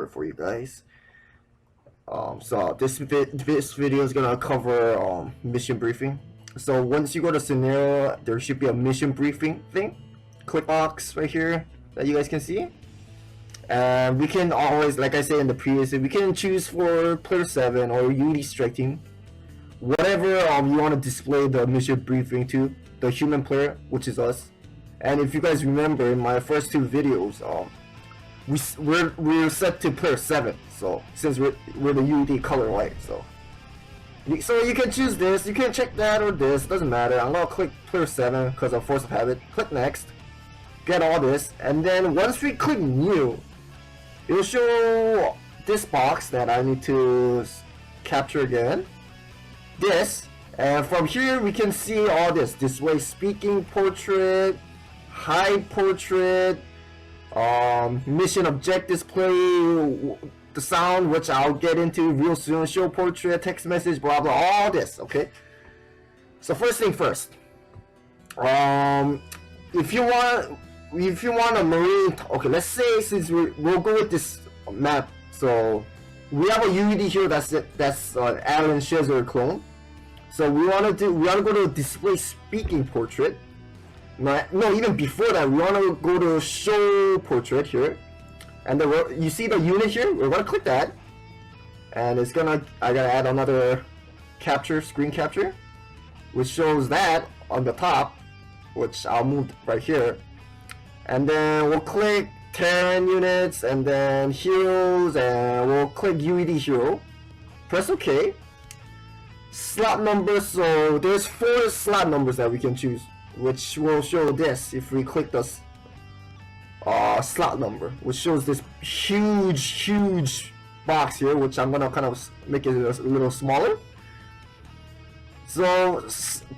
for you guys. So this video is gonna cover mission briefing. So once you go to scenario, there should be a mission briefing thing. Click box right here that you guys can see. And we can always, like I said in the previous, we can choose for player 7 or Unity strike team, whatever you want to display the mission briefing to, the human player, which is us. And if you guys remember in my first two videos, we're set to player 7. So since we're the Unity color white, so you can choose this, you can check that or this, doesn't matter. I'm gonna click player 7 because of force of habit. Click next, get all this, and then once we click new, it'll show this box that I need to capture again. This, and from here we can see all this. Display speaking portrait, hide portrait, mission object display, the sound, which I'll get into real soon, show portrait, text message, blah blah, all this. Okay, so first thing first, if you want a marine, okay, let's say since we'll go with this map. So we have a Unity here that's Alan Shazer clone. So we want to go to display speaking portrait. No, even before that, we want to go to show portrait here, and then you see the unit here. We're gonna click that, and it's gonna. I gotta add another capture, screen capture, which shows that on the top, which I'll move right here, and then we'll click 10 units, and then heroes, and we'll click Unity hero. Press OK. Slot numbers. So there's 4 slot numbers that we can choose, which will show this if we click the slot number, which shows this huge box here, which I'm gonna kind of make it a little smaller. So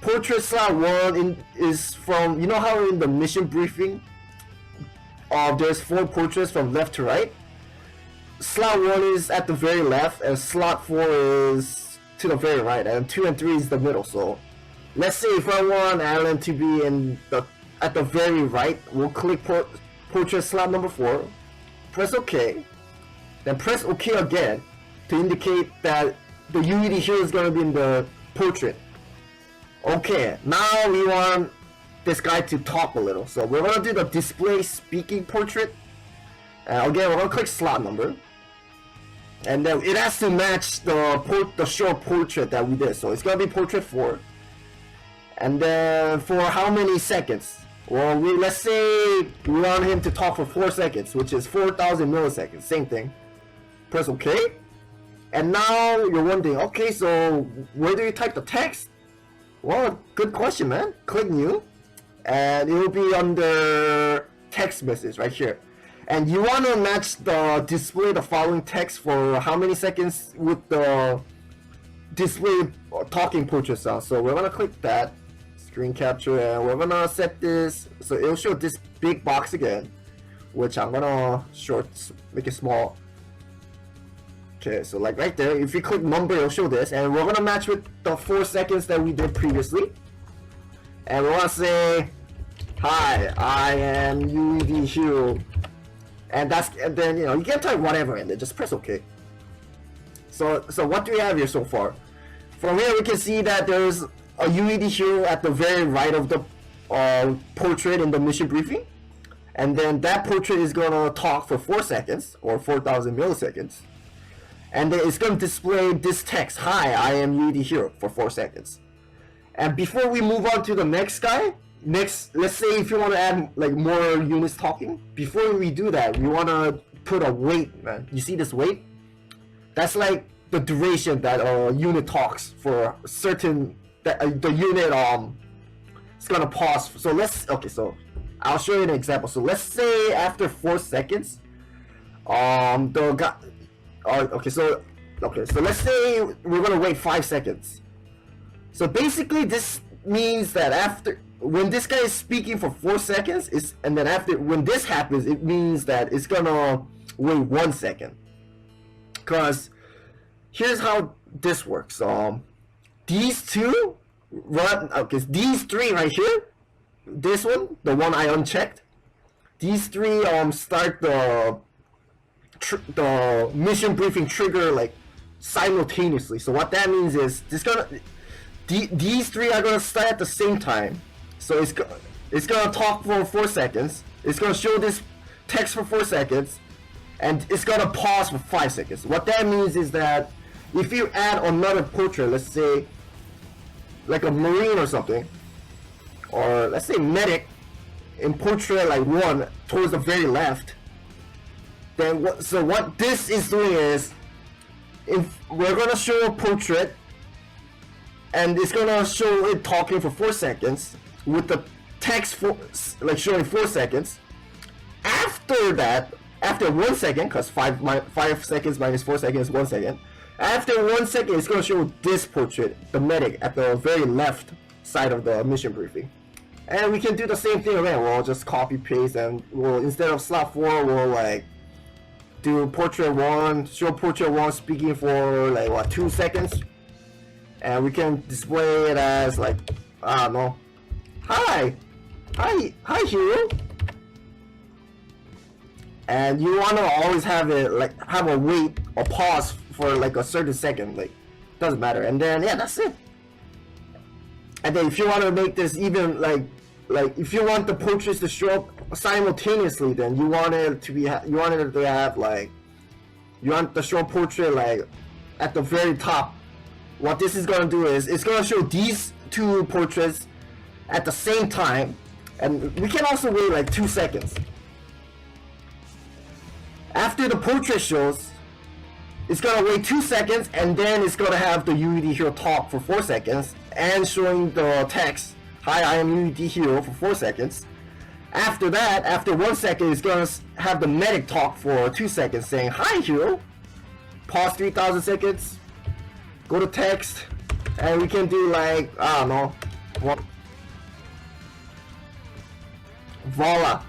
portrait slot 1 is from, you know how in the mission briefing there's 4 portraits from left to right. Slot 1 is at the very left, and slot 4 is to the very right, and 2 and 3 is the middle. So let's say if I want Alan to be at the very right, we'll click portrait slot number 4, press OK, then press OK again to indicate that the Unity here is going to be in the portrait. Okay, now we want this guy to talk a little, so we're going to do the display speaking portrait. Again, we're going to click slot number, and then it has to match the show portrait that we did, so it's going to be portrait 4. And then for how many seconds? Well, let's say we want him to talk for 4 seconds, which is 4,000 milliseconds. Same thing. Press OK. And now you're wondering, okay, so where do you type the text? Well, good question, man. Click new, and it will be under text message right here. And you want to match the display the following text for how many seconds with the display talking portrait sound. So we're gonna click that. Screen capture, and we're gonna set this so it'll show this big box again, which I'm gonna make it small. Okay, so like right there, if you click number, it'll show this, and we're gonna match with the 4 seconds that we did previously, and we're gonna say, "Hi, I am Unity hero," and then you can type whatever, and then just press OK. So what do we have here so far? From here we can see that there's a Unity hero at the very right of the portrait in the mission briefing, and then that portrait is gonna talk for 4 seconds or 4,000 milliseconds, and then it's gonna display this text, "Hi, I am Unity hero," for 4 seconds. And before we move on to the next guy, let's say if you want to add like more units talking, before we do that, we want to put a wait, man. You see this wait? That's like the duration that a unit talks for a certain. The unit it's gonna pause. So so I'll show you an example. So let's say after 4 seconds, the guy. So let's say we're gonna wait 5 seconds. So basically, this means that when this guy is speaking for 4 seconds, and then when this happens, it means that it's gonna wait 1 second. Cause here's how this works. These two run. Okay, these 3 right here. This one, the one I unchecked. These 3 start the the mission briefing trigger like simultaneously. So what that means is these three are gonna start at the same time. So it's gonna talk for 4 seconds. It's gonna show this text for 4 seconds, and it's gonna pause for 5 seconds. What that means is that if you add another portrait, let's say like a marine or something, or let's say medic in portrait like 1 towards the very left, then what this is doing is, if we're gonna show a portrait and it's gonna show it talking for 4 seconds with the text like showing 4 seconds. After that, after 1 second, because 5 seconds minus 4 seconds is 1 second. After 1 second, it's gonna show this portrait, the medic, at the very left side of the mission briefing. And we can do the same thing again. We'll just copy paste, and we'll, instead of slot 4, we'll like do portrait 1, show portrait 1 speaking for like what, 2 seconds, and we can display it as like, I don't know, hi Julio. And you want to always have it like have a wait or pause for like a certain second, like doesn't matter. And then yeah, that's it. And then if you want to make this even like if you want the portraits to show up simultaneously, then you want it to have like, you want the show portrait like at the very top. What this is gonna do is it's gonna show these 2 portraits at the same time, and we can also wait like 2 seconds. After the portrait shows, it's gonna wait 2 seconds, and then it's gonna have the UED hero talk for 4 seconds and showing the text, hi, I am UED hero, for 4 seconds. After that, after 1 second, it's gonna have the medic talk for 2 seconds saying, hi hero, pause 3000 seconds, go to text, and we can do like, I don't know, voila.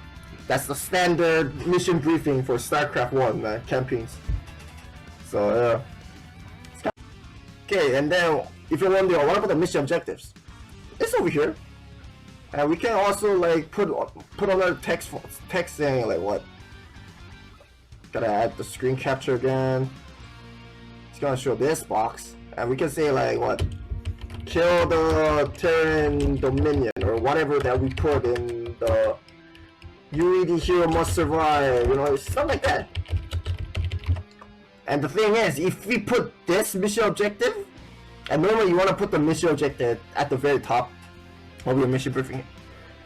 That's the standard mission briefing for Starcraft 1 campaigns. So okay, and then if you're wondering what about the mission objectives, it's over here, and we can also like put another text saying like what. Gotta add the screen capture again. It's gonna show this box, and we can say like what, kill the Terran Dominion or whatever that we put in the UED hero must survive, you know, stuff like that. And the thing is, if we put this mission objective, and normally you want to put the mission objective at the very top of your mission briefing.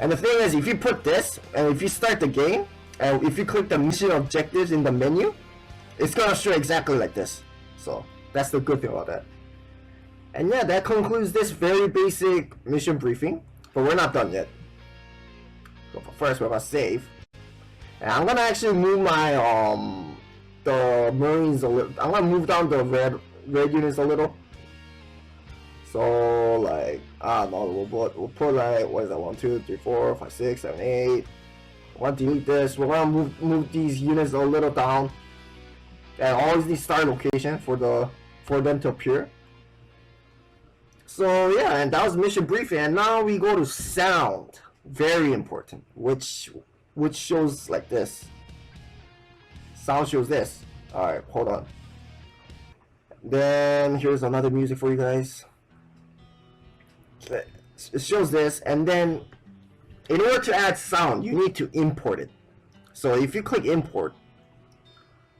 And the thing is, if you put this, and if you start the game, and if you click the mission objectives in the menu, it's gonna show exactly like this. So that's the good thing about that. And yeah, that concludes this very basic mission briefing, but we're not done yet. So first we're gonna save, and I'm gonna actually move my the Marines a little. I'm gonna move down the red units a little. So like, I don't know, we'll put like, what is that, 1 2 3 4 5 6 7 8. I want to delete this. We're gonna move these units a little down, and always need start location for them to appear. So yeah, and that was mission briefing, and now we go to sound. Very important, which shows like this. Sound shows this. Alright, hold on. Then here's another music for you guys. It shows this, and then in order to add sound, you need to import it. So if you click import,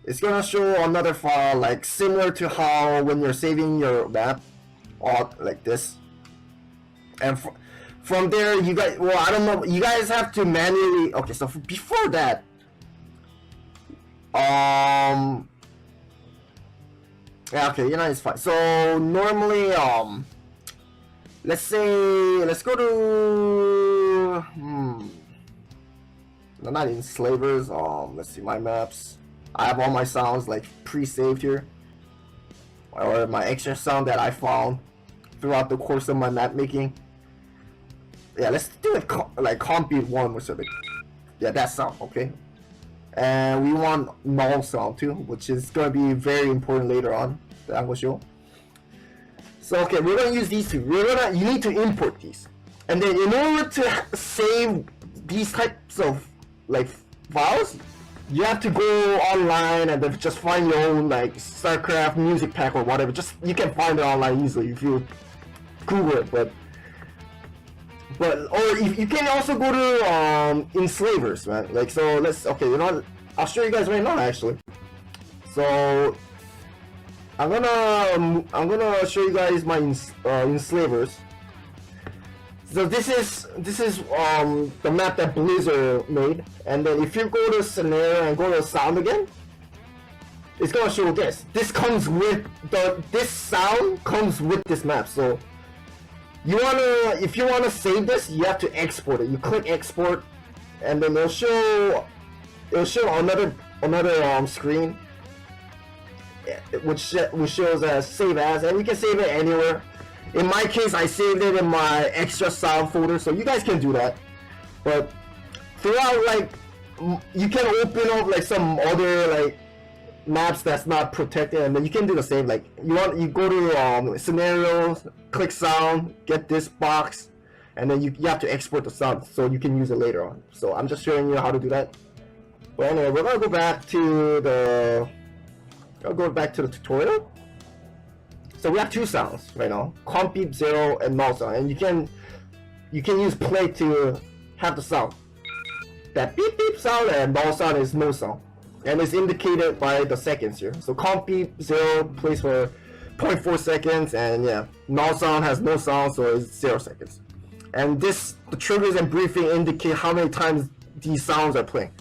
it's gonna show another file like similar to how when you're saving your map, or like this. And from there, you guys, well, I don't know, you guys have to manually, okay, so before that, yeah, okay, you know, it's fine. So normally, let's go to, no, not enslavers, let's see, my maps. I have all my sounds like pre-saved here, or my extra sound that I found throughout the course of my map making. Yeah, let's do it like compute 1 or something. Yeah, that sound, okay. And we want null sound too, which is going to be very important later on that I'm going to show. So okay, we're going to use these two. You need to import these, and then in order to save these types of like files, you have to go online and then just find your own like Starcraft music pack or whatever. Just you can find it online easily if you Google it, but or if you can also go to enslavers, man. Like so, okay, you know what? I'll show you guys right now actually. So I'm gonna show you guys my enslavers. So this is the map that Blizzard made, and then if you go to scenario and go to sound again, it's gonna show this. This comes with this sound comes with this map. So if you wanna save this, you have to export it. You click export, and then it'll show another screen, which shows as save as, and you can save it anywhere. In my case, I saved it in my extra sound folder, so you guys can do that. But throughout, like, you can open up like some other like maps that's not protected, and then you can do the same. Like you go to scenarios, click sound, get this box, and then you have to export the sound so you can use it later on. So I'm just showing you how to do that. But anyway, we're gonna go back to the tutorial. So we have two sounds right now: comp beep 0 and null sound, and you can use play to have the sound. That beep beep sound and null sound is no sound, and it's indicated by the seconds here. So comp beep 0 plays for 0.4 seconds, and yeah, null sound has no sound, so it's 0 seconds. And the triggers and briefing indicate how many times these sounds are playing.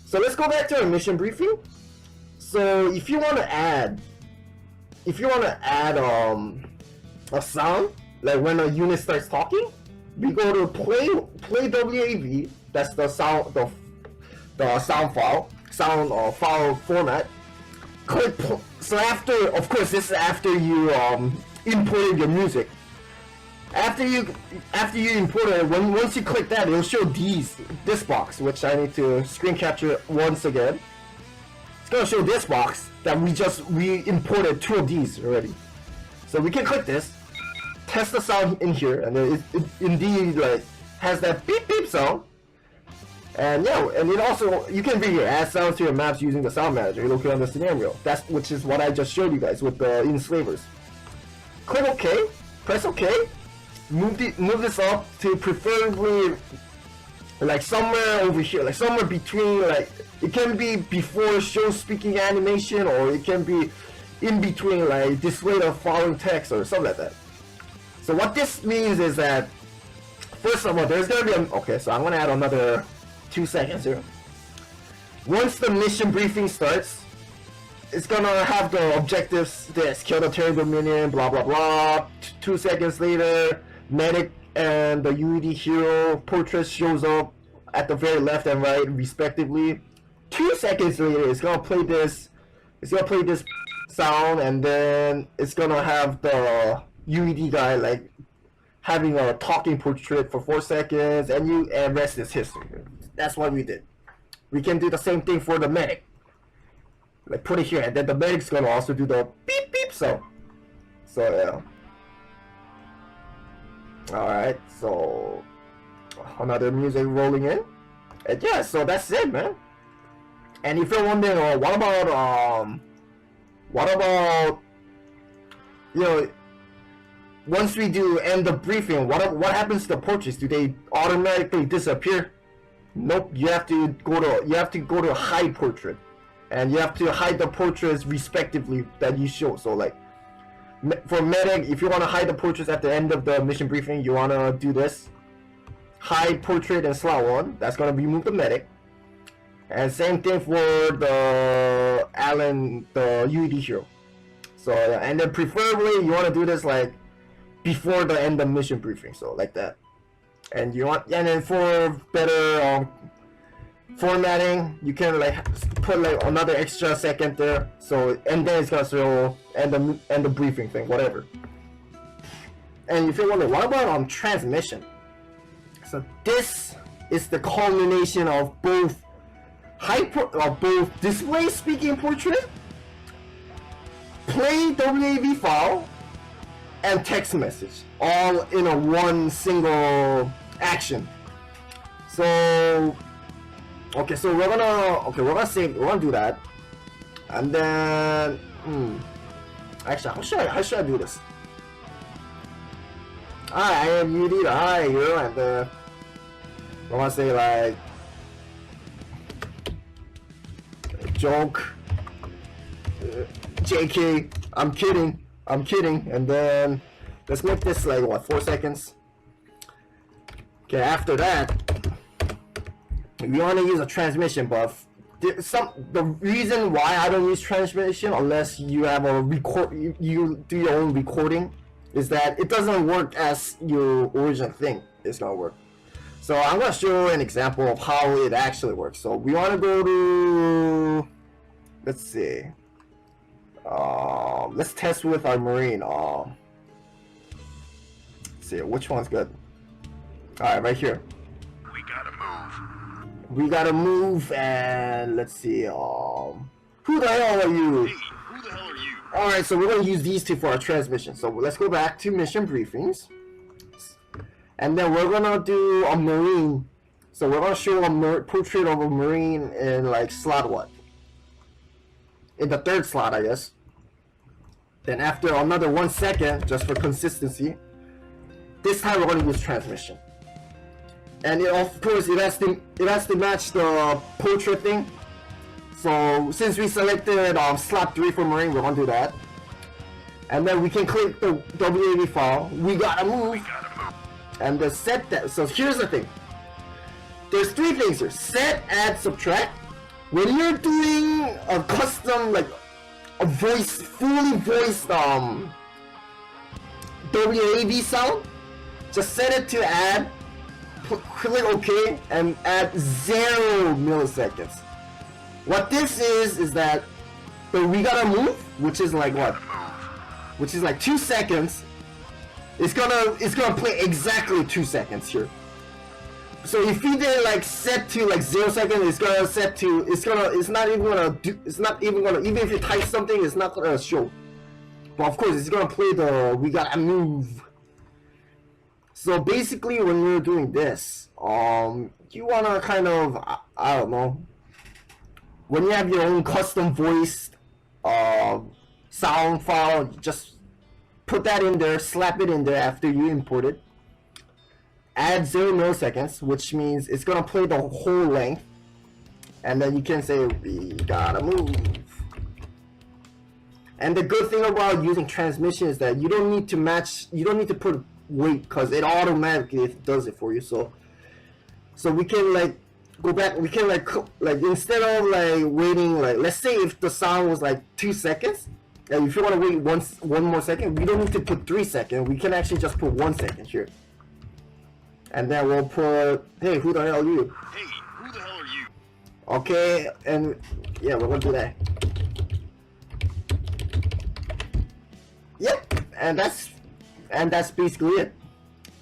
So let's go back to our mission briefing. So if you want to add a sound, like when a unit starts talking, we go to play WAV. That's the sound file format. Click so after, of course, this is after you imported your music. After you import it, once you click that, it'll show this box, which I need to screen capture once again. It's gonna show this box that we imported 2 of these already. So we can click this, test the sound in here, and then it indeed like has that beep beep sound. And yeah, and it also, you can really add sounds to your maps using the sound manager located on the scenario. Which is what I just showed you guys with the enslavers. Click OK, press OK, move this up to preferably like somewhere over here, like somewhere between, like it can be before show speaking animation, or it can be in between, like display the following text or something like that. So what this means is that first of all, there's gonna be okay, so I'm gonna add another 2 seconds here. Once the mission briefing starts, it's gonna have the objectives, this, kill the terrible minion, blah blah blah. 2 seconds later, medic and the UED hero portrait shows up at the very left and right respectively. 2 seconds later, it's gonna play this sound, and then it's gonna have the UED guy like having a talking portrait for 4 seconds, and rest is history. That's what we did. We can do the same thing for the medic. Like put it here, and then the medic's gonna also do the beep beep sound. So yeah. Alright, so another music rolling in. And yeah, so that's it, man. And if you're wondering, what about you know, once we do end the briefing, what happens to the portraits? Do they automatically disappear? Nope. You have to go to hide portrait, and you have to hide the portraits respectively that you show. So like for medic, if you want to hide the portraits at the end of the mission briefing, you want to do this: hide portrait and slot 1. That's gonna remove the medic. And same thing for the the UED hero. So and then preferably you want to do this like before the end of mission briefing, so like that. And then for better formatting, you can like put like another extra second there. So and then it's gonna show end the briefing thing, whatever. And if you wonder, what about transmission? So this is the culmination of both both display speaking portrait, play WAV file, and text message, all in one single action. So Okay, so we're gonna do that, and then actually, how should I do this? I am UD, I you, and we're gonna say like joke, JK, I'm kidding, and then let's make this like what, 4 seconds. Okay, after that, we want to use a transmission buff. The reason why I don't use transmission unless you have a you do your own recording is that it doesn't work as your original thing is gonna work. So I'm gonna show an example of how it actually works. So we want to go to, let's see, let's test with our marine. Let's see which one's good. All right, right here. We gotta move, and let's see. Who the hell are you? Hey, who the hell are you? All right, so we're gonna use these two for our transmission. So let's go back to mission briefings, and then we're gonna do a marine. So we're gonna show a portrait of a marine in like slot what? In the third slot, I guess. Then after another 1 second, just for consistency, this time we're gonna use transmission. And of course, it has to match the portrait thing. So since we selected slot 3 for marine, we're gonna do that. And then we can click the WAV file. We gotta move. And the set that. So here's the thing. There's 3 things here: set, add, subtract. When you're doing a custom, like a fully voiced WAV sound, just set it to add. Click OK and add 0 milliseconds. What this is that we gotta move, which is like what? Which is like 2 seconds. It's gonna play exactly 2 seconds here. So if you did like set to like 0 seconds, it's gonna set to it's not even gonna even if you type something, it's not gonna show. But of course, it's gonna play the we gotta move. So basically, when you're doing this, you wanna kind of, I don't know, when you have your own custom voiced sound file, just put that in there, slap it in there after you import it. Add 0 milliseconds, which means it's gonna play the whole length, and then you can say we gotta move. And the good thing about using transmission is that you don't need to put wait, because it automatically does it for you. So we can like go back, we can like instead of like waiting, like let's say if the sound was like 2 seconds, and if you want to wait one more second, we don't need to put 3 seconds, we can actually just put 1 second here, and then we'll put, hey, who the hell are you? Hey, who the hell are you? Okay, and yeah, we're gonna do that. Yep, and that's basically it.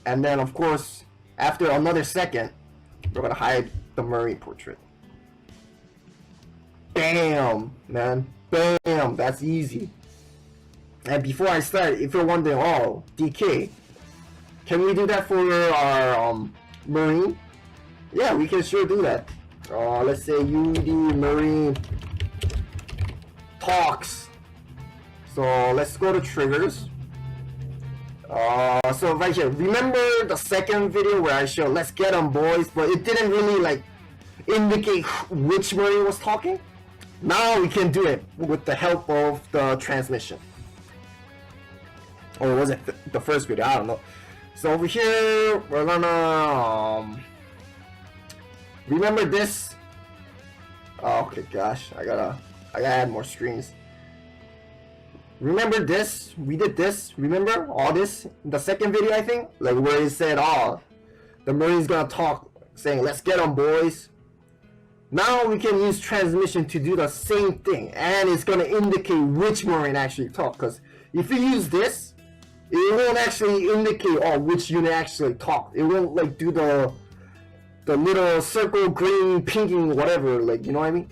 And then of course, after another second, we're gonna hide the marine portrait. Bam, man, bam, that's easy. And before I start, if you're wondering, oh, DK, can we do that for our marine? Yeah, we can sure do that. Let's say UD marine talks. So let's go to triggers. So right here, remember the second video where I showed let's get them boys, but it didn't really like indicate which marine was talking? Now we can do it with the help of the transmission. Or was it the first video? I don't know. So over here, we're gonna remember this. Oh, okay, gosh, I gotta add more screens. Remember this? We did this. Remember all this in the second video, I think, like where it said, "Oh, the marine's gonna talk, saying let's get them, boys." Now we can use transmission to do the same thing, and it's gonna indicate which marine actually talked. Because if you use this, it won't actually indicate which unit actually talked. It won't like do the little circle, green, pinking, whatever. Like, you know what I mean?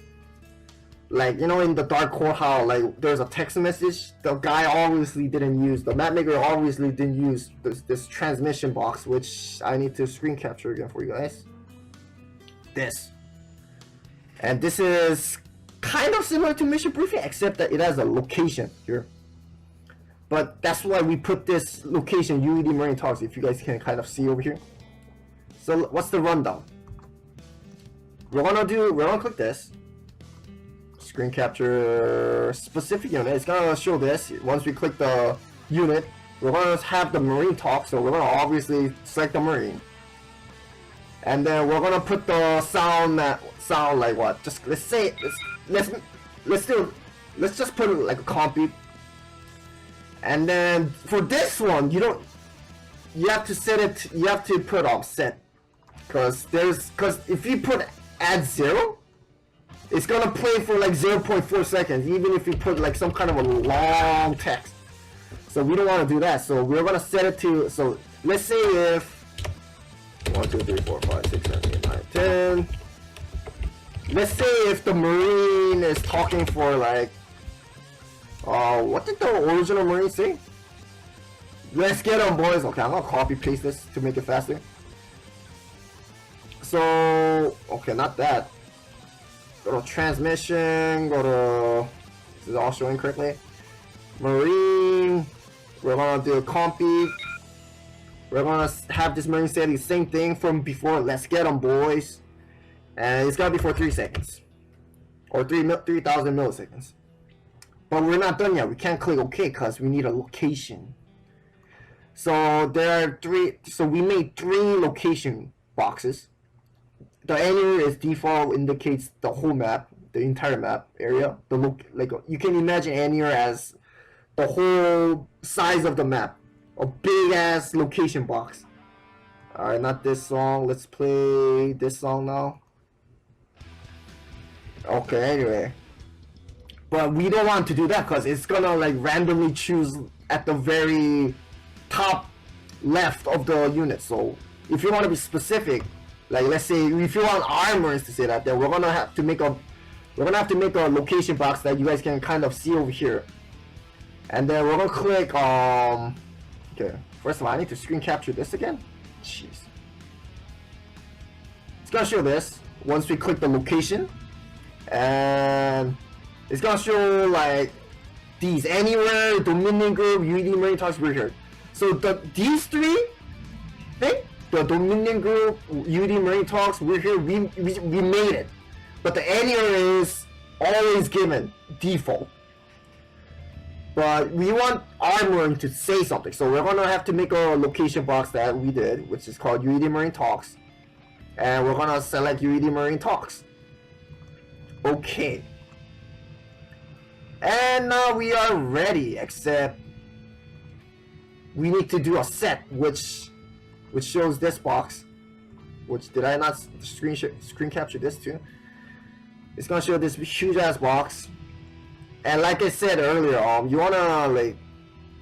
Like, you know, in the Dark Core, how like there's a text message. The guy obviously didn't use, the map maker obviously didn't use this transmission box, which I need to screen capture again for you guys. This. And this is kind of similar to mission briefing, except that it has a location here. But that's why we put this location, UED Marine Talks, if you guys can kind of see over here. So what's the rundown? We're gonna click this. Screen capture specific unit. It's gonna show this. Once we click the unit, we're gonna have the Marine talk, so we're gonna obviously select the Marine. And then we're gonna put the sound like what? Just let's just put it like a compy. And then for this one, you have to set it. You have to put set, because if you put add 0, it's gonna play for like 0.4 seconds, even if you put like some kind of a long text. So we don't want to do that. So we're gonna set it to. So let's say if 1, 2, 3, 4, 5, 6, 7, 8, 9, 10. Let's say if the Marine is talking for like. What did the original Marine say? Let's get on, boys. Okay, I'm gonna copy paste this to make it faster. So, okay, not that. Go to transmission, go to, this is all showing correctly. Marine, we're gonna do a compy. We're gonna have this Marine say the same thing from before, let's get them, boys. And it's gonna be for 3 seconds. Or 3,000 milliseconds. But we're not done yet. We can't click OK because we need a location. So there are 3. So we made 3 location boxes. The annual is default, indicates the whole map, the entire map area. Like you can imagine annual as the whole size of the map, a big ass location box. All right, not this song. Let's play this song now. Okay, anyway. But we don't want to do that because it's gonna like randomly choose at the very top left of the unit. So if you want to be specific, like let's say if you want armors to say that, then we're gonna have to make a location box that you guys can kind of see over here. And then we're gonna click okay, first of all I need to screen capture this again. Jeez. It's gonna show this once we click the location, and it's gonna show like these anywhere, Dominion Group, UED Marine Talks, we're here. So these 3 things, the Dominion Group, UED Marine Talks, we're here, we made it. But the annual is always given default. But we want our Marine to say something, so we're gonna have to make a location box that we did, which is called UED Marine Talks. And we're gonna select UED Marine Talks. Okay. And now we are ready, except we need to do a set, which shows this box. Which did I not screen capture this too? It's gonna show this huge ass box. And like I said earlier,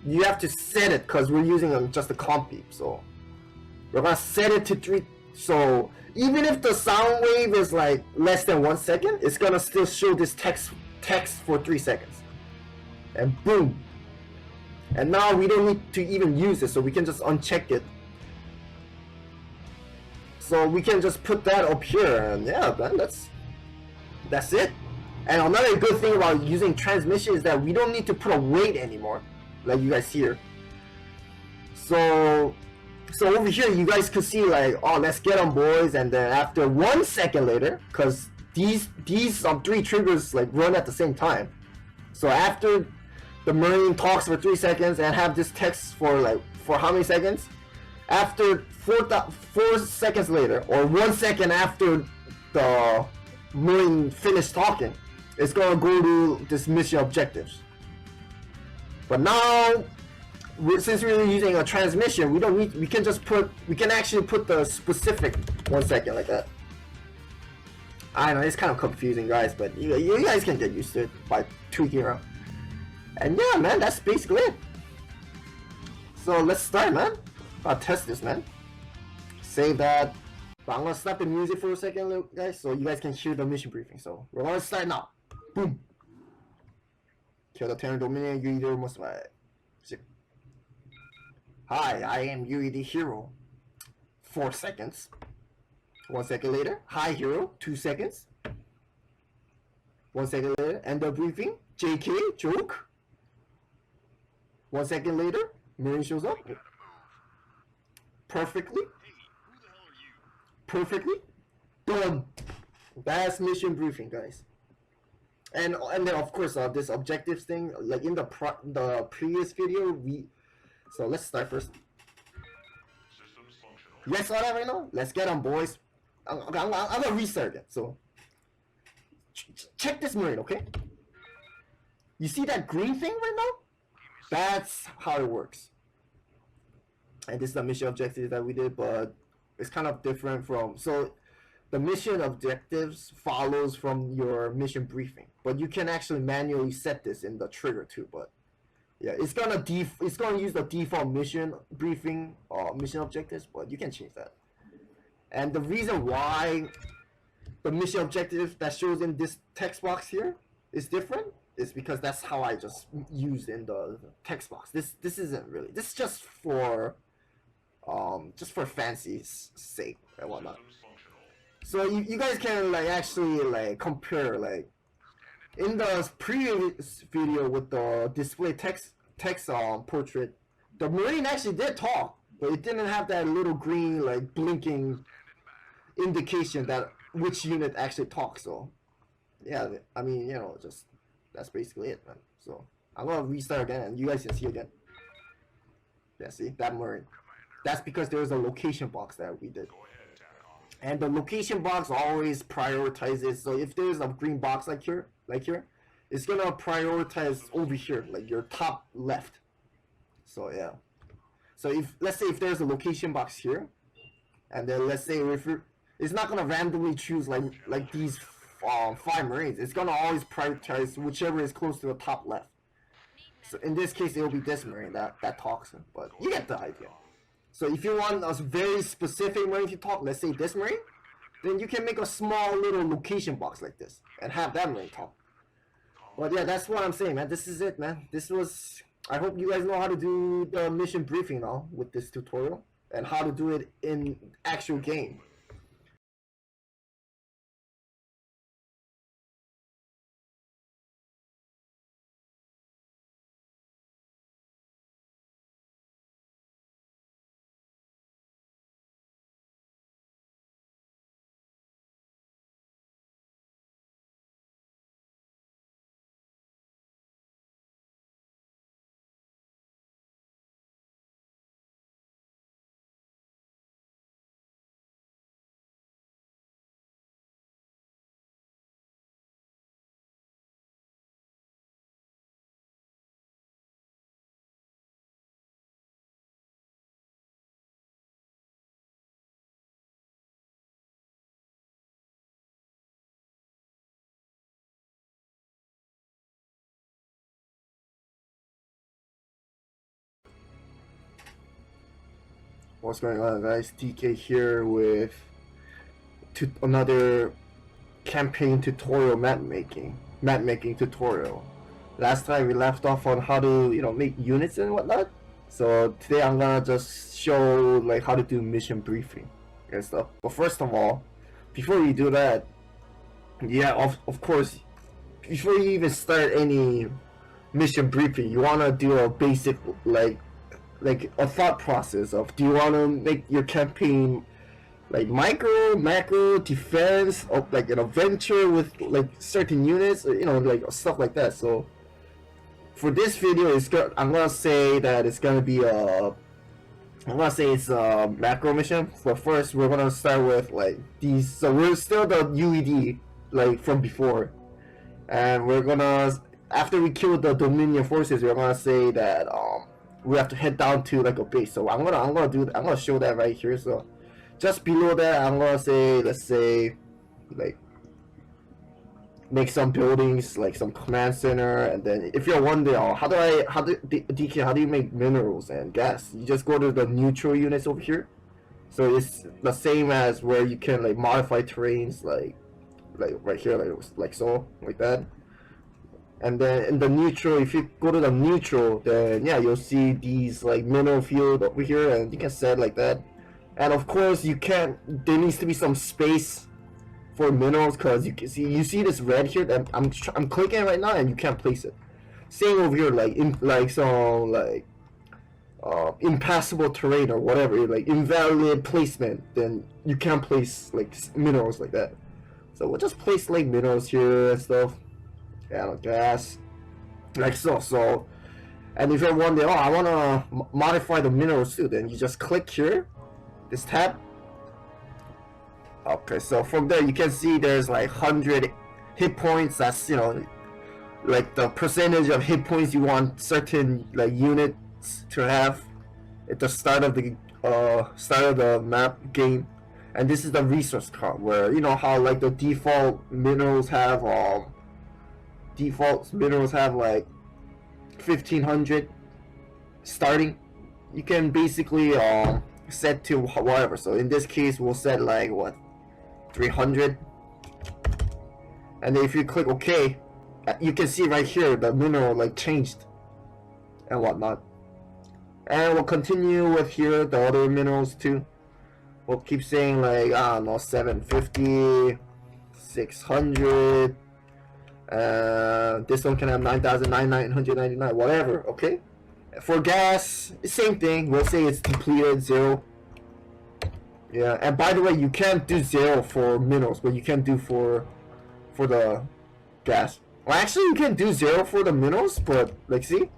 you have to set it because we're using just a compy. So we're gonna set it to 3. So even if the sound wave is like less than 1 second, it's gonna still show this text for 3 seconds. And boom. And now we don't need to even use it, so we can just uncheck it. So we can just put that up here, and yeah, man, that's it. And another good thing about using transmission is that we don't need to put a wait anymore, like you guys hear. So over here you guys could see like, oh, let's get them, boys, and then after 1 second later, because these 3 triggers like run at the same time. So after the Marine talks for 3 seconds and have this text for how many seconds? After 4 seconds later, or 1 second after the Marine finished talking, it's gonna go to this mission objectives. But now, since we're using a transmission, we can actually put the specific 1 second like that. I know it's kind of confusing, guys, but you guys can get used to it by tweaking around. And yeah, man, that's basically it. So let's start, man. I'll test this, man. Save that. But I'm gonna stop the music for a second, guys, so you guys can hear the mission briefing. So we're gonna start now. Boom. Kill the Terran Dominion, UED must fight. Hi, I am UED Hero. 4 seconds. 1 second later. Hi, Hero. 2 seconds. 1 second later, end the briefing. JK, joke. 1 second later, Marine shows up. Perfectly. Hey, who the hell are you? Perfectly. Done. That's mission briefing, guys. And then of course this objectives thing, like in the previous video, so let's start first. Systems functional. You guys saw that right now? Let's get on, boys. I'm gonna restart it. So check this Marine, okay? You see that green thing right now? That's how it works. And this is the mission objective that we did, but it's kind of different from, so the mission objectives follows from your mission briefing, but you can actually manually set this in the trigger too. But yeah, it's gonna use the default mission briefing mission objectives, but you can change that. And the reason why the mission objective that shows in this text box here is different is because that's how I just used in the text box. This isn't really, this is just for fancy's sake and whatnot. So you guys can like actually like compare, like in the previous video with the display text portrait, the Marine actually did talk, but it didn't have that little green like blinking indication that which unit actually talks. So yeah, I mean, you know, just that's basically it, man. So I'm gonna restart again and you guys can see again. Yeah, see that Marine. That's because there was a location box that we did. And the location box always prioritizes, so if there's a green box like here, it's gonna prioritize over here, like your top left. So yeah. So if, let's say if there's a location box here, and then let's say if it's not gonna randomly choose like these 5 Marines, it's gonna always prioritize whichever is close to the top left. So in this case, it will be this Marine that talks, but you get the idea. So if you want a very specific Marine to talk, let's say this Marine, then you can make a small little location box like this and have that Marine talk. But yeah, that's what I'm saying, man. This is it, man. This was, I hope you guys know how to do the mission briefing now with this tutorial and how to do it in actual game. What's going on, guys? DK here with another campaign tutorial, map making tutorial. Last time we left off on how to, you know, make units and whatnot. So today I'm gonna just show like how to do mission briefing and stuff. But first of all, before we do that, yeah, of course, before you even start any mission briefing, you wanna do a basic like a thought process of, do you want to make your campaign like micro, macro, defense, or like an adventure with like certain units, or, you know, like stuff like that. So for this video, I'm gonna say that it's gonna be I'm gonna say it's a macro mission. But first, we're gonna start with like these. So we're still the UED like from before, and we're gonna, after we kill the Dominion forces, we're gonna say that we have to head down to like a base. So I'm gonna show that right here. So just below that, I'm gonna say, let's say, like, make some buildings, like some command center. And then if you're wondering, DK, how do you make minerals and gas? You just go to the neutral units over here. So it's the same as where you can like modify terrains, like right here, like so, like that. And then in the neutral, if you go to the neutral, then yeah, you'll see these like mineral field over here, and you can set like that. And of course, there needs to be some space for minerals, because you see this red here that I'm clicking right now and you can't place it. Same over here, like impassable terrain or whatever, like invalid placement, then you can't place like minerals like that. So we'll just place like minerals here and stuff. Yeah, gas, like so. So, and if you're wondering, oh, I wanna modify the minerals too, then you just click here, this tab. Okay, so from there you can see there's like 100 hit points. That's, you know, like the percentage of hit points you want certain like units to have at the start of the map game. And this is the resource card, where, you know how like the default minerals have like 1500 starting. You can basically set to whatever. So in this case we'll set like what, 300. And then if you click OK, you can see right here the mineral like changed and whatnot. And we'll continue with here the other minerals too. We'll keep saying like, I don't know, 750, 600. This one can have 9,999, whatever. Okay. For gas, same thing. We'll say it's depleted, 0. Yeah. And by the way, you can't do 0 for minerals, but you can do for the gas. Well, actually, you can do 0 for the minerals, but like, see.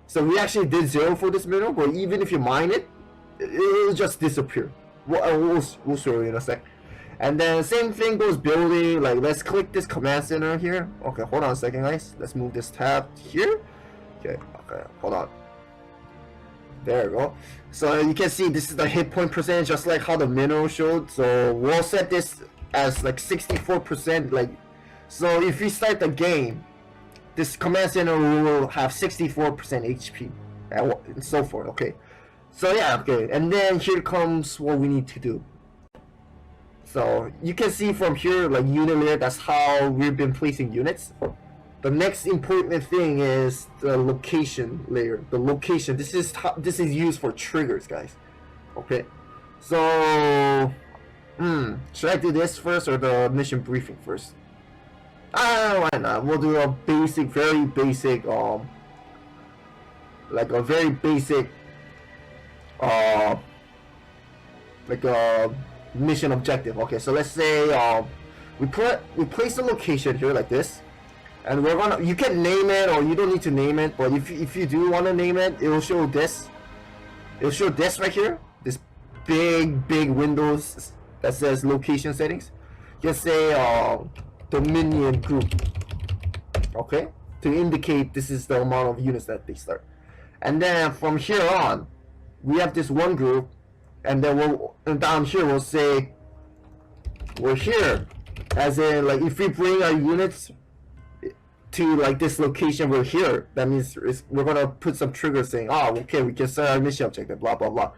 So we actually did 0 for this mineral, but even if you mine it, it'll just disappear. We'll show you in a sec. And then same thing goes building. Like, let's click this command center here. Okay, hold on a second, guys. Let's move this tab here. Okay, hold on. There we go. So you can see this is the hit point percentage, just like how the mineral showed. So we'll set this as like 64%. Like, so if we start the game, this command center will have 64% HP and so forth. Okay. So yeah, okay, and then here comes what we need to do. So you can see from here, like unit layer, that's how we've been placing units. The next important thing is the location layer. The location. This is used for triggers, guys. Okay. So, should I do this first or the mission briefing first? Why not? We'll do a basic, very basic, like a very basic. Like a mission objective. Okay, so let's say we place the location here like this, and we're gonna, you can name it or you don't need to name it, but if you do want to name it, it will show this. It'll show this right here, this big windows that says location settings. Just say Dominion group. Okay, to indicate this is the amount of units that they start. And then from here on, we have this one group, and then down here we'll say we're here, as in like if we bring our units to like this location, we're here. That means we're gonna put some triggers saying, oh, okay, we can start our mission objective, blah blah blah.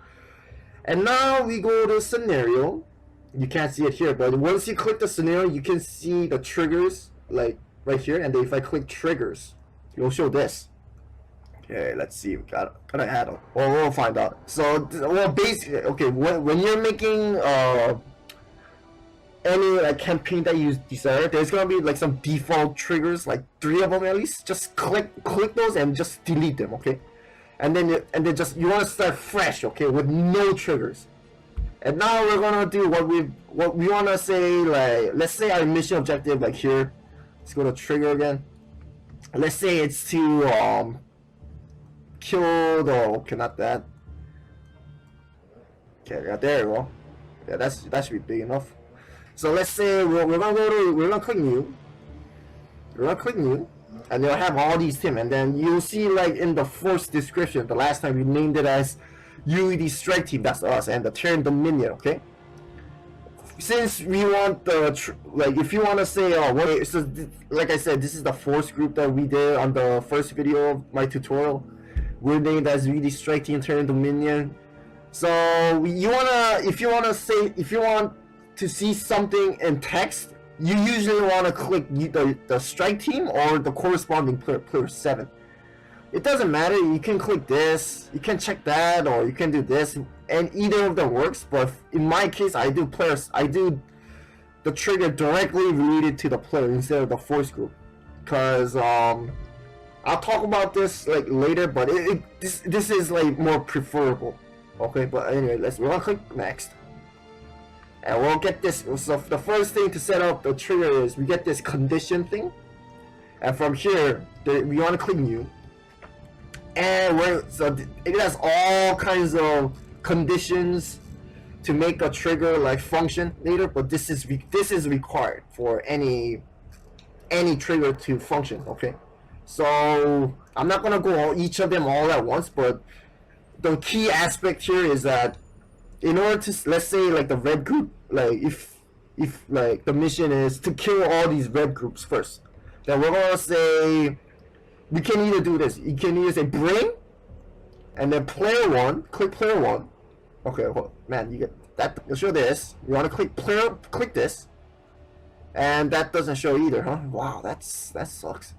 And now we go to scenario. You can't see it here, but once you click the scenario, you can see the triggers like right here. And then if I click triggers, it'll show this. Okay, let's see. We gotta add them. Well, we'll find out. So, well, basically, okay, when you're making any like campaign that you desire, there's gonna be like some default triggers, like 3 of them at least. Just click those and just delete them, okay? And then just you want to start fresh, okay, with no triggers. And now we're gonna do what we want to say. Like, let's say our mission objective, like here. Let's go to trigger again. Let's say it's to kill the, okay, not that. Okay, yeah, there we go. Yeah, that should be big enough. So let's say we're gonna click new. We're gonna click new, and they'll have all these teams, and then you'll see like in the first description, the last time we named it as UED Strike Team, that's us, and the Terran Dominion. Okay. Since we want the like, if you want to say, oh, so like I said, this is the 4th group that we did on the first video of my tutorial. We're named as UED Strike Team Terran Dominion. So if you want to see something in text, you usually want to click the strike team or the corresponding player 7. It doesn't matter. You can click this, you can check that, or you can do this, and either of them works. But in my case, I do the trigger directly related to the player instead of the force group, because I'll talk about this like later, but this is like more preferable. Okay, but anyway, we're gonna click next, and we'll get this. So the first thing to set up the trigger is we get this condition thing, and from here we want to click new, and it has all kinds of conditions to make a trigger like function later, but this is required for any trigger to function. Okay, so I'm not gonna go each of them all at once, but the key aspect here is that in order to, let's say like the red group, like if like the mission is to kill all these red groups first, then we're gonna say we can either do this. You can either say bring, and then player one, click player one. Okay, well, man, you get that. You'll show this. You want to click player, click this, and that doesn't show either, huh? Wow, that sucks.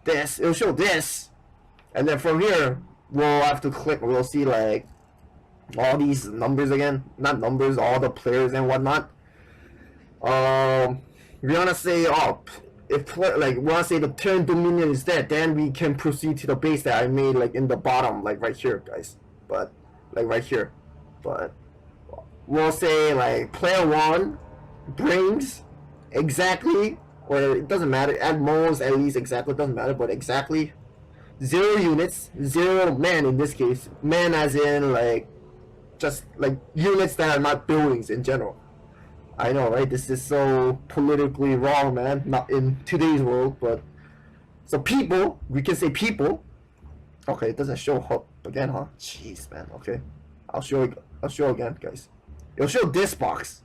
This, it'll show this, and then from here we'll have to click. We'll see like all these numbers again, not numbers, all the players and whatnot. We wanna say we wanna say the turn dominion is dead, then we can proceed to the base that I made like in the bottom, like right here, guys. But like right here, but we'll say like player one brings exactly, or it doesn't matter, at most, at least exactly, doesn't matter, but exactly 0 units, 0 men in this case, men as in like just like units that are not buildings in general. I know, right? This is so politically wrong, man. Not in today's world, but so people, we can say people. Okay, it doesn't show up again, huh? Jeez, man. Okay, I'll show again, guys. It'll show this box.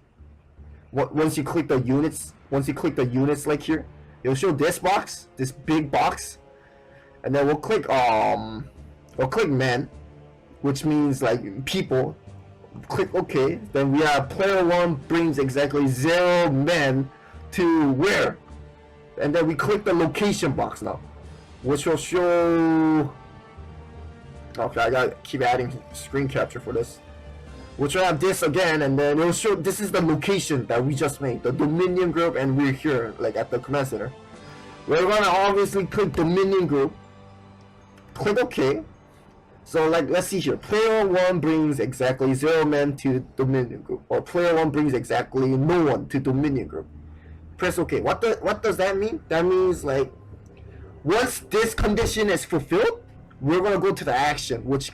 Once you click the units, like here, it'll show this box, this big box, and then we'll click men, which means like people. Click OK. Then we have player one brings exactly 0 men to where, and then we click the location box now, which will show. Okay, I gotta keep adding screen capture for this. Which will have this again, and then it'll show this is the location that we just made, the Dominion group, and we're here, like at the command center. We're gonna obviously click Dominion group, click OK. So like, let's see here, player one brings exactly 0 men to Dominion group, or player one brings exactly no one to Dominion group. Press OK. What does that mean? That means like, once this condition is fulfilled, we're gonna go to the action, which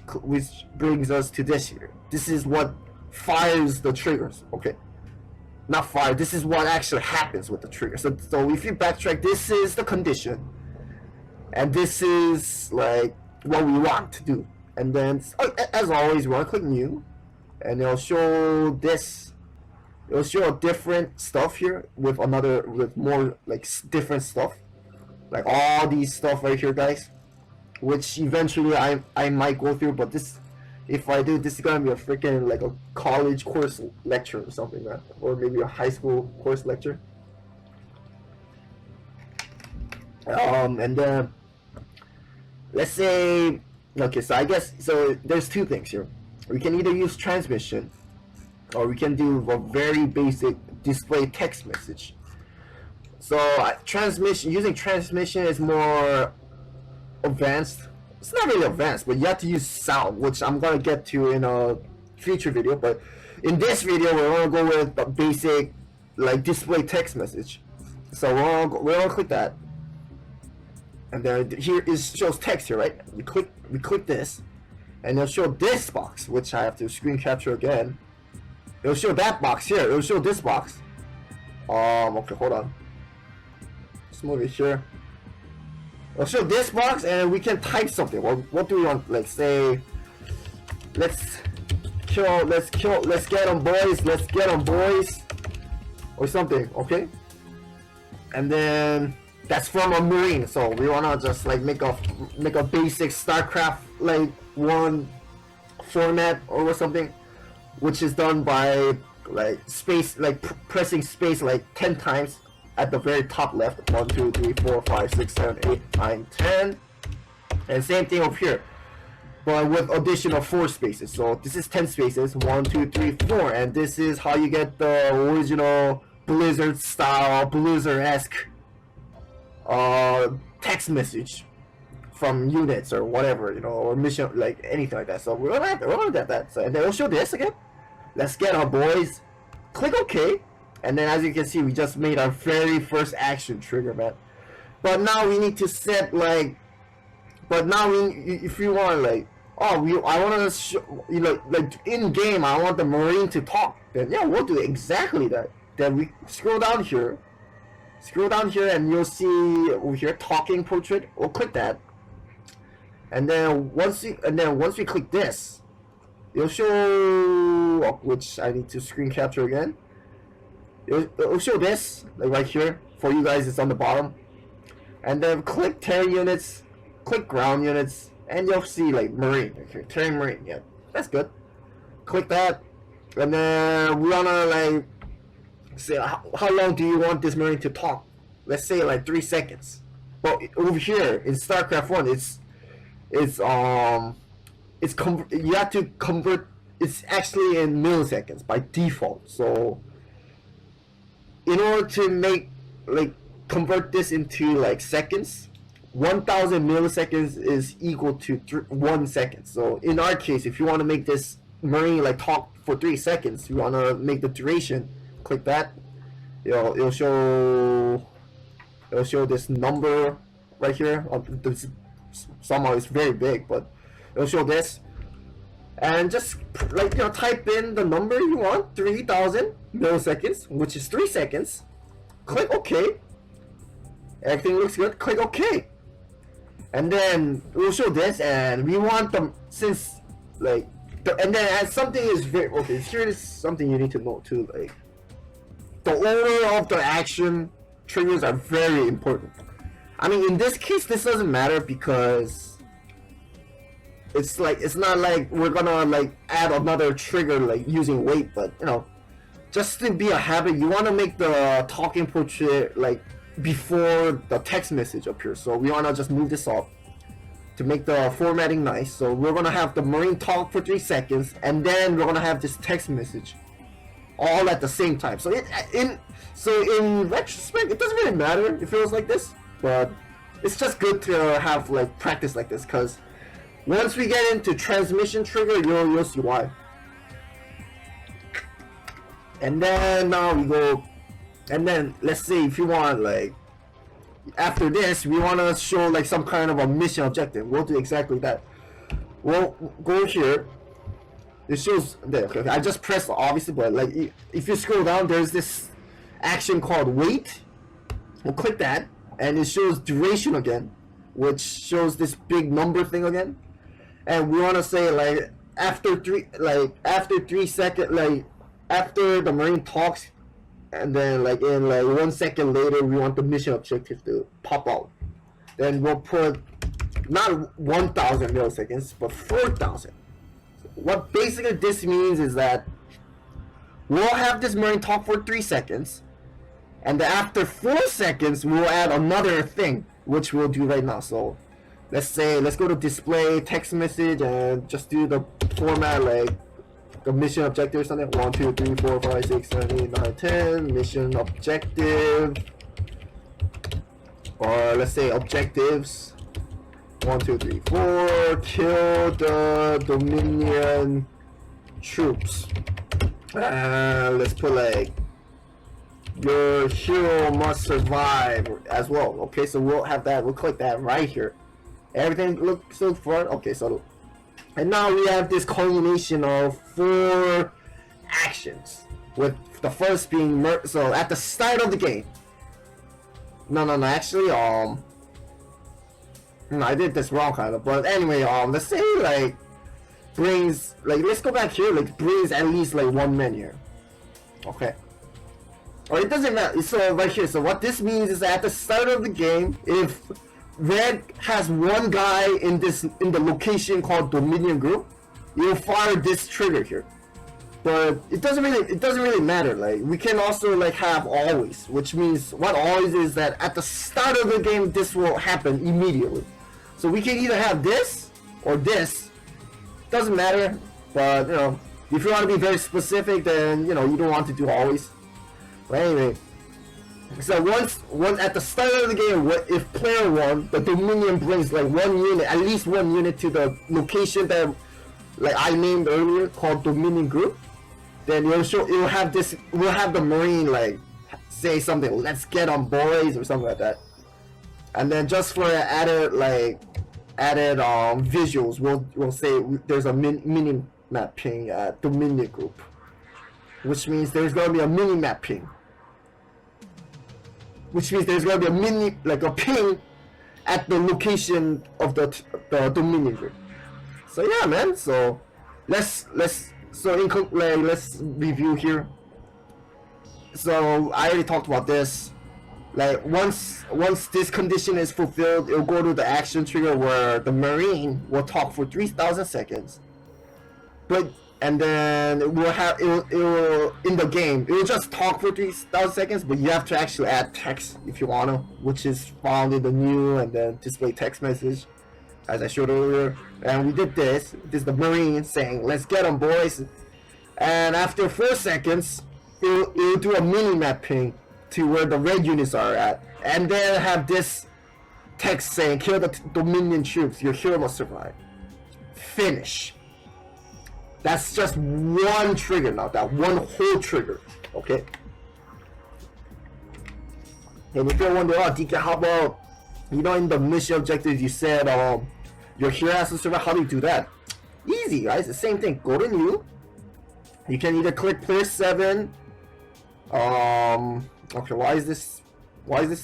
brings us to this here. This is what fires the triggers. Okay, not fire. This is what actually happens with the trigger. So if you backtrack, this is the condition, and this is like what we want to do. And then, as always, we want to click new, and it'll show this. It'll show different stuff here with more like different stuff, like all these stuff right here, guys. Which eventually I might go through, but if I do, this is gonna be a freaking like a college course lecture or something, right? Or maybe a high school course lecture. And then let's say, okay, so I guess there's 2 things here. We can either use transmission, or we can do a very basic display text message. So using transmission is more advanced. It's not really advanced, but you have to use sound, which I'm gonna get to in a future video. But in this video, we're gonna go with the basic like display text message. So we're gonna click that, and then here shows text here, right? We click this, and it'll show this box, which I have to screen capture again. It'll show that box here. It'll show this box. Okay, hold on. Let's move it here. I'll show this box, and we can type something. Well, what do we want? Let's say, let's get them boys, or something. Okay. And then that's from a Marine. So we wanna just like make a basic Starcraft like 1 format or something, which is done by like space, like pressing space like 10 times. At the very top left, 1, 2, 3, 4, 5, 6, 7, 8, 9, 10, and same thing over here, but with additional 4 spaces. So this is 10 spaces, 1, 2, 3, 4, and this is how you get the original Blizzard style, Blizzard-esque text message from units or whatever, you know, or mission, like anything like that. So we're gonna get that. So, and then we'll show this again. Let's get our boys. Click OK, and then as you can see, we just made our very first action trigger, man. But now we need to set like. But now if you want like, oh, I want to show, you know, like in game, I want the Marine to talk. Then yeah, we'll do exactly that. Then we scroll down here, and you'll see over here talking portrait. We'll click that, and then once we click this, it'll show, which I need to screen capture again. It'll show this like right here for you guys. It's on the bottom, and then click terrain units, click ground units, and you'll see like Marine. Okay, terrain Marine. Yeah, that's good. Click that, and then we wanna like say how long do you want this Marine to talk? Let's say like 3 seconds. But over here in Starcraft 1, you have to convert. It's actually in milliseconds by default. So in order to make like convert this into like seconds, 1000 milliseconds is equal to 1 second. So in our case, if you want to make this Marine like talk for 3 seconds, you want to make the duration. Click that. It'll show this number right here. Somehow it's very big, but it'll show this. And just like, you know, type in the number you want, 3000 milliseconds, which is 3 seconds. Click OK. Everything looks good. Click OK. And then we'll show this, and we want them since like, and then as something is very okay. Here is something you need to know too. Like the order of the action triggers are very important. I mean, in this case, this doesn't matter because it's not like we're gonna like add another trigger like using wait, but you know, just to be a habit, you want to make the talking portrait like before the text message appears. So we want to just move this up to make the formatting nice. So we're gonna have the Marine talk for 3 seconds, and then we're gonna have this text message all at the same time. So in retrospect, it doesn't really matter if it was like this, but it's just good to have like practice like this, because once we get into transmission trigger, you'll see why. And then now we go, and then let's say if you want like after this we want to show like some kind of a mission objective, we'll do exactly that. We'll go here. It shows there. Okay, I just pressed obviously, but like if you scroll down, there's this action called wait. We'll click that, and it shows duration again, which shows this big number thing again. And we want to say like after 3 seconds, like after the Marine talks, and then like in like 1 second later, we want the mission objective to pop out. Then we'll put not 1000 milliseconds, but 4000. What basically this means is that we'll have this Marine talk for 3 seconds, and then after 4 seconds we'll add another thing, which we'll do right now. So let's go to display text message and just do the format like the mission objective or something. 1 2 3 4 5 6 7 8 9 10 mission objective, or let's say objectives. 1 2 3 4 kill the Dominion troops. Let's put like your hero must survive as well. Okay, so we'll have that. We'll click that right here. Everything looks so far. Okay, so and now we have this culmination of 4 actions, with the first being so at the start of the game. No, actually, I did this wrong kind of, but anyway, let's say like brings like, let's go back here, like brings at least like 1 man here. Okay. Or it doesn't matter. So right here, so what this means is that at the start of the game, if Red has 1 guy in the location called Dominion Group, you'll fire this trigger here. But it doesn't really matter. Like we can also like have always, which means what always is that at the start of the game this will happen immediately. So we can either have this or this. Doesn't matter. But you know, if you want to be very specific, then you know you don't want to do always. But anyway, so once at the start of the game, if player 1, the Dominion brings like 1 unit, at least 1 unit to the location that like I named earlier called Dominion Group, then we'll have the Marine like say something, let's get on boys or something like that. And then just for added visuals, we'll say there's a mini map ping at Dominion Group, which means there's gonna be a mini map ping. Which means there's gonna be a ping at the location of the Dominion Group. So yeah, man. So let's review here. So I already talked about this. Like once this condition is fulfilled, it'll go to the action trigger where the Marine will talk for 3,000 seconds. And then it will in the game it will just talk for 3,000 seconds, but you have to actually add text if you want to, which is found in the new and then display text message, as I showed earlier. And we did this. This is the Marine saying, "Let's get them, boys." And after 4 seconds, it'll do a mini map ping to where the red units are at, and then have this text saying, "Kill the Dominion troops. Your hero must survive." Finish. That's just one trigger now, that one whole trigger, okay? And if you're wondering, oh, DK, how about, in the mission objectives you said, your hero has to survive, how do you do that? Easy, guys, the same thing. Go to new. You can either click player 7. Okay, why is this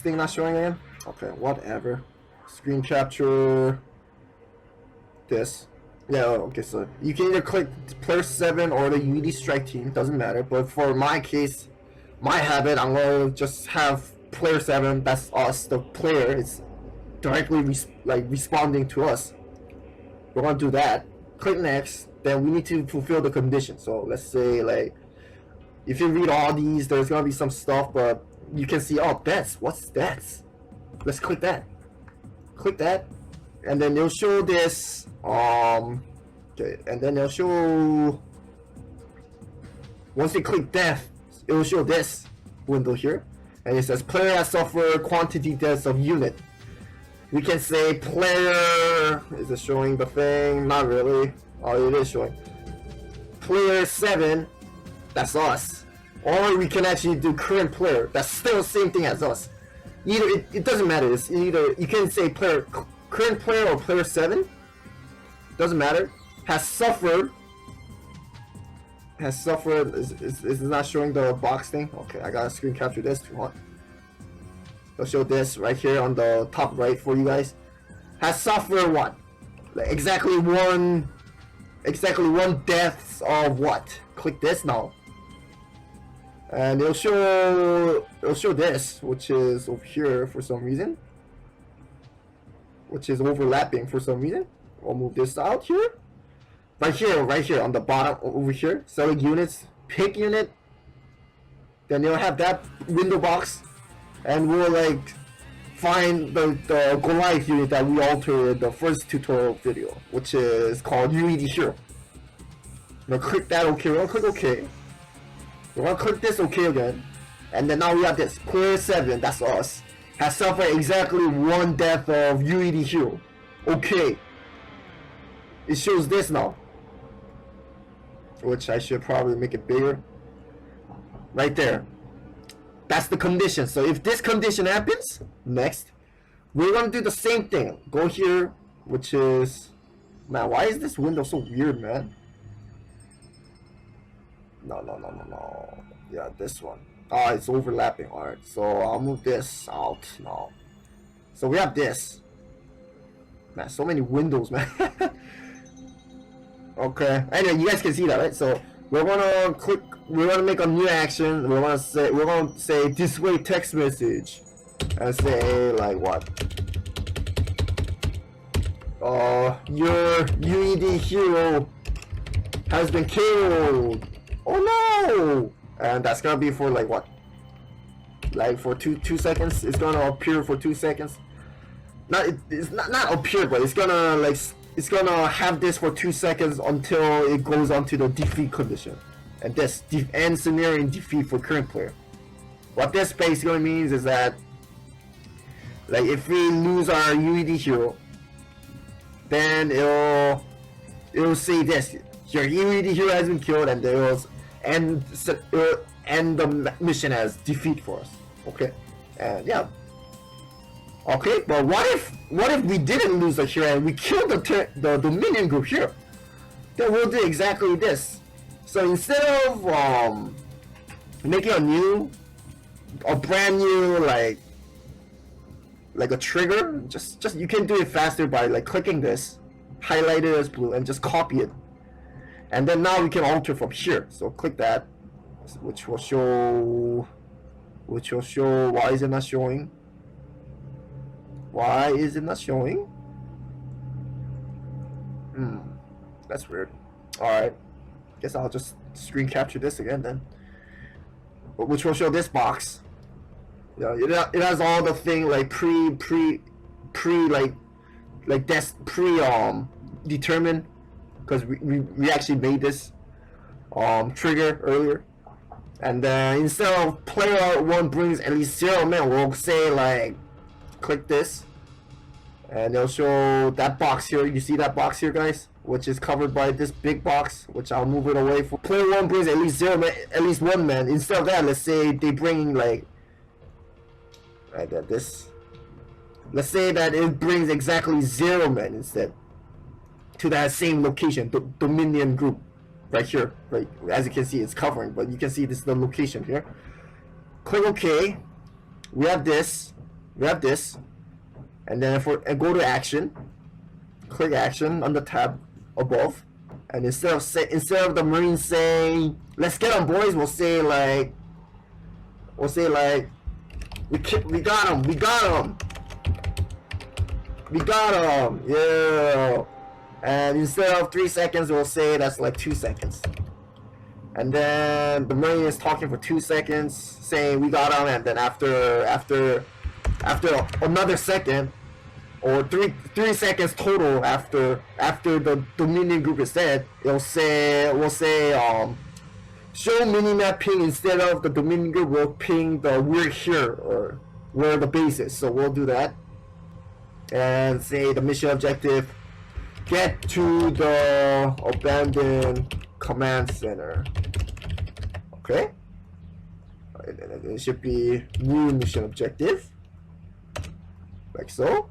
thing not showing again? Okay, whatever. Screen capture. This. Yeah, okay, so you can either click player 7 or the UED strike team, doesn't matter. But for my case, my habit, I'm gonna just have player 7, that's us, the player, it's directly responding to us. We're gonna do that. Click next, then we need to fulfill the condition. So let's say, like, if you read all these, there's gonna be some stuff, but you can see, oh, that's, what's that? Let's click that. Click that. And then they'll show this, okay, and then they'll show, once they click death, it will show this window here, and it says player has suffered quantity deaths of unit. We can say player, is it showing the thing? Not really. Oh, it is showing. Player 7, that's us. Or we can actually do current player, that's still the same thing as us. Either, it doesn't matter, it's either, you can say current player or player 7, doesn't matter, has suffered, is not showing the box thing. Okay, I gotta screen capture this if you want. I'll show this right here on the top right for you guys. Has suffered what? Like exactly one deaths of what? Click this now. And it'll show this, which is over here for some reason. Which is overlapping for some reason. I'll move this out here. Right here on the bottom over here. Select units, pick unit. Then you'll have that window box. And we'll like find the Goliath unit that we altered in the first tutorial video, which is called UED Hero. Now click that OK, we're gonna click OK. We're gonna click this OK again. And then now we have this, player 7, that's us. Has suffered exactly one death of UED Hero. Okay. It shows this now. Which I should probably make it bigger. Right there. That's the condition. So if this condition happens, next, we're gonna do the same thing. Go here, which is, man, why is this window so weird, man? No. Yeah, this one. Oh, it's overlapping. Alright, so I'll move this out now. So we have this. Man, so many windows, man. Okay. Anyway, you guys can see that, right? So we're gonna make a new action. We're gonna say display text message. And say like what? Your UED hero has been killed. Oh no! And that's gonna be for like what? Like for two seconds. It's gonna appear for 2 seconds. It's not appear, but it's gonna have this for 2 seconds until it goes on to the defeat condition. And this end scenario in defeat for current player. What this basically means is that, like, if we lose our UED hero, then it'll say this: your UED hero has been killed, and it will end the mission as defeat for us. Okay, and yeah. Okay, but what if we didn't lose a hero and we killed the Dominion group here? Then we'll do exactly this. So instead of making a brand new like a trigger, just you can do it faster by like clicking this, highlight it as blue, and just copy it. And then now we can alter from here. So click that, which will show. Why is it not showing? Why is it not showing? That's weird. Alright. Guess I'll just screen capture this again then. Which will show this box. Yeah, it has all the thing like determined, because we actually made this trigger earlier. And then instead of player 1 brings at least 0 men, we'll say like click this, and it'll show that box here. You see that box here, guys, which is covered by this big box, which I'll move it away for. Player 1 brings at least 0 man, at least 1 man. Instead of that, let's say they bring like this. Let's say that it brings exactly 0 men instead to that same location, the Dominion group, right here. Right, as you can see, it's covering, but you can see this is the location here. Click OK. We have this. And then and go to action. Click action on the tab above, and instead of the Marines saying "Let's get them, boys," we'll say like we got them, yeah. And instead of 3 seconds, we'll say that's like 2 seconds. And then the Marine is talking for 2 seconds, saying we got them, and then after another second, or three seconds total after the Dominion group is dead, we'll say show minimap ping. Instead of the Dominion group, we'll ping the we're here, or where the base is. So we'll do that and say the mission objective: get to the abandoned command center. Okay, it should be new mission objective, like so.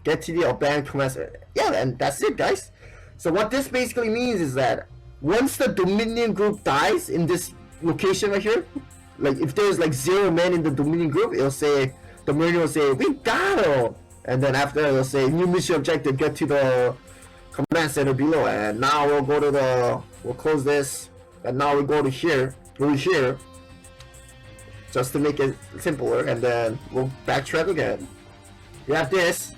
Get to the abandoned command center. Yeah, and that's it, guys. So what this basically means is that once the Dominion group dies in this location right here, like if there's like 0 men in the Dominion group, it'll say, the Marine will say, we got him, and then after it'll say new mission objective: get to the command center below. And now we'll go to we'll close this, and now we go to here, just to make it simpler, and then we'll backtrack again. We have this,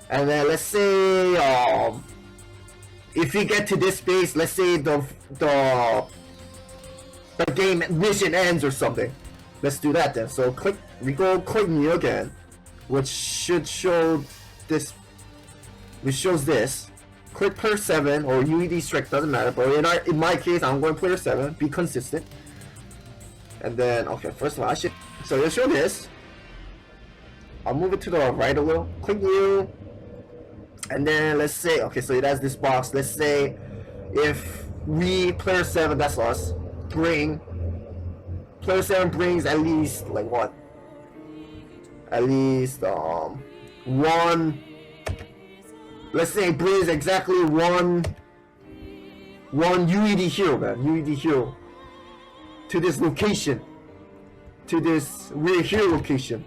and then let's say if we get to this space, let's say the game mission ends or something. Let's do that then. So click new again, which should show this. Which shows this. Click player 7 or UED strike, doesn't matter. But in my case, I'm going player 7. Be consistent. And then okay, first of all, so it'll show this. I'll move it to the right a little. Click new. And then let's say, okay, so it has this box. Let's say if we, player 7, that's us, player 7 brings at least, like what? At least, one, let's say it brings exactly one UED hero, man, UED hero, to this location, to this we're here location.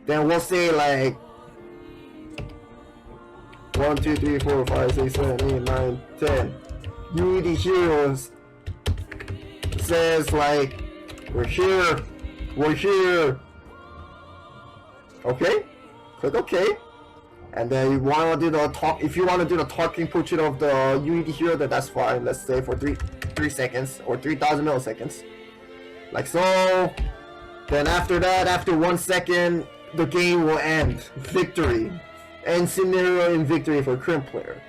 Then we'll say like 1, 2, 3, 4, 5, 6, 7, 8, 9, 10. UED heroes says like we're here. Okay, click OK. And then you want to do the talk. If you want to do the talking portrait of the UED hero, then that's fine. Let's say for 3 seconds or 3,000 milliseconds, like so. Then after that, after 1 second, the game will end. Victory. End scenario in victory for current player.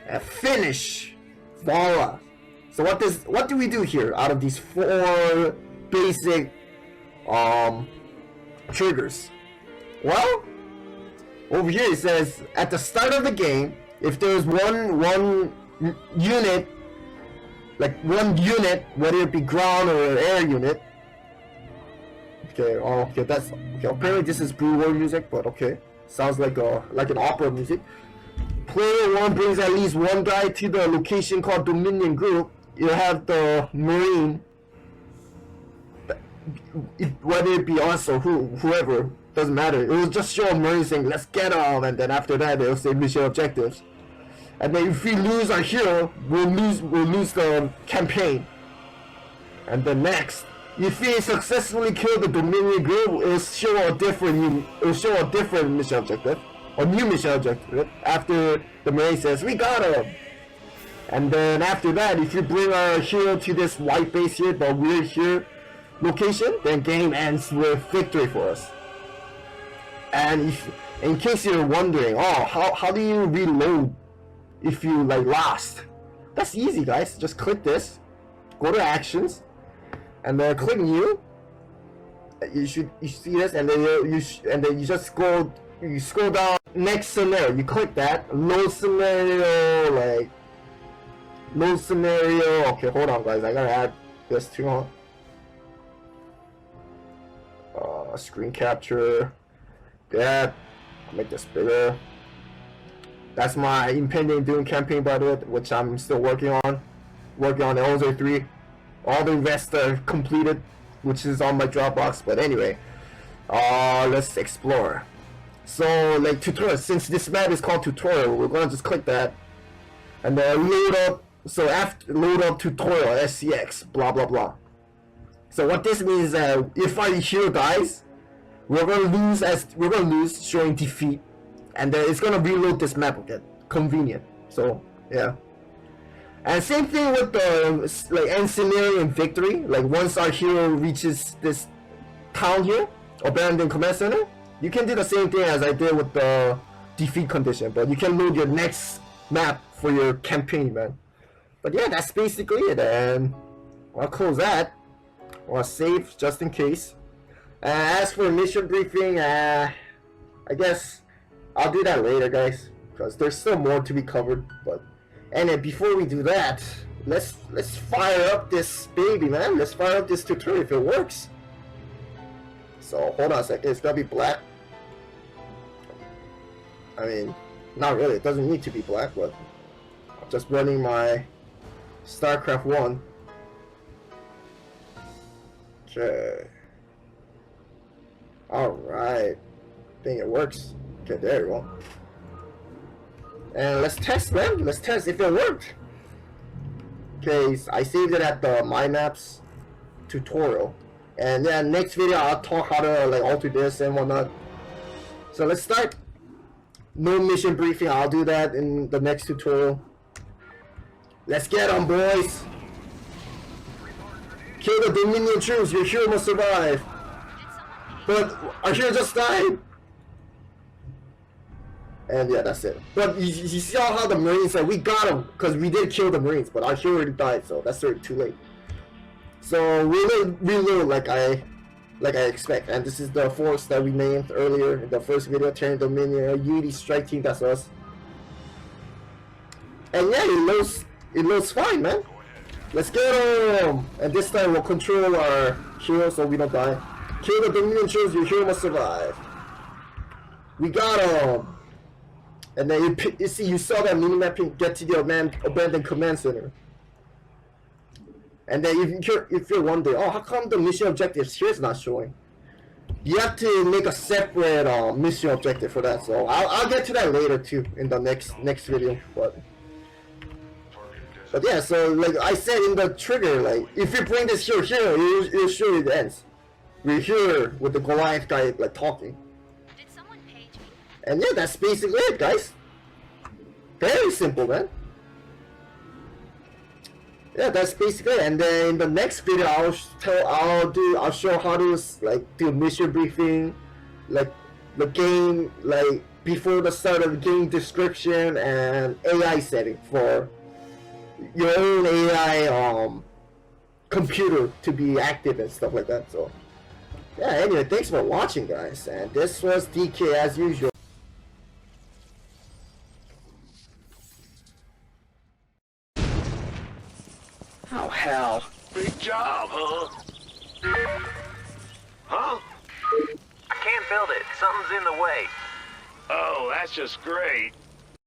And finish. Voila. So what do we do here out of these 4 basic triggers. Well, over here it says at the start of the game, if there's one unit, like one unit, whether it be ground or air unit. Okay, okay, that's okay. Apparently this is Blue War music, but okay, sounds like an opera music. Player 1 brings at least one guy to the location called Dominion Group. You have the Marine, whether it be us or whoever, doesn't matter. It will just show a Marine saying, "Let's get on," and then after that they'll say mission objectives. And then if we lose our hero, we'll lose the campaign. And then next, if we successfully kill the Dominion Group, it'll show a different mission objective, or new mission objective. After the Marine says, "We got him." And then after that, if you bring our hero to this white base here, the weird here location, then game ends with victory for us. And if, in case you're wondering, oh, how do you reload if you like lost? That's easy, guys. Just click this, go to actions, and then click new. You see this, and then you just scroll down. Next scenario, you click that. Load scenario. Okay, hold on, guys. I gotta add this too. Screen capture. That. I'll make this bigger. That's my impending doom campaign, by the way, which I'm still working on. Working on the Ozo 3. All the rest are completed, which is on my Dropbox. But anyway, let's explore. So, like tutorial, since this map is called tutorial, we're gonna just click that, and then load up. So after load up tutorial SCX, blah blah blah. So what this means is that if our hero dies, we're gonna lose, showing defeat, and then it's gonna reload this map again. Convenient. So yeah. And same thing with the like end scenario and victory. Like once our hero reaches this town here, abandoned command center, you can do the same thing as I did with the defeat condition, but you can load your next map for your campaign, man. But yeah, that's basically it, and I'll close that. I'll save just in case. As for mission briefing, I guess I'll do that later, guys, because there's still more to be covered. But anyway, before we do that, let's fire up this baby, man. Let's fire up this tutorial if it works. So hold on a second, it's gonna be black. I mean, not really. It doesn't need to be black, but I'm just running my Starcraft 1. Okay. Alright. I think it works. Okay, there you go. And let's test, man. Let's test if it worked. Okay, I saved it at the My Maps tutorial. And then next video I'll talk how to like alter this and whatnot. So let's start. No mission briefing, I'll do that in the next tutorial. Let's get on, boys. Kill the Dominion troops, your hero must survive. But our hero just died. And yeah, that's it. But you saw how the Marines said, we got him, because we did kill the Marines, but our hero already died, so that's already too late. So reload like I expect, and this is the force that we named earlier in the first video, Terran Dominion, Unity Strike Team, that's us. And yeah, it loads fine, man. Let's get him! And this time we'll control our hero so we don't die. Kill the Dominion troops, your hero must survive. We got him! And then you see, you saw that minimap get to the abandoned command center. And then if you're wondering, oh, how come the mission objectives here is not showing? You have to make a separate mission objective for that. So I'll get to that later too in the next video. But yeah, so like I said in the trigger, like if you bring this hero here, it'll show you the ends. We're here with the Goliath guy like talking. Did someone page me? And yeah, that's basically it, guys. Very simple, man. Yeah, that's basically it. And then in the next video, I'll show how to like do mission briefing, like the game, like before the start of the game description and AI setting for your own AI computer to be active and stuff like that. So Yeah, anyway, thanks for watching, guys, and this was DK as usual. Oh, hell. Big job, huh? Huh? I can't build it. Something's in the way. Oh, that's just great.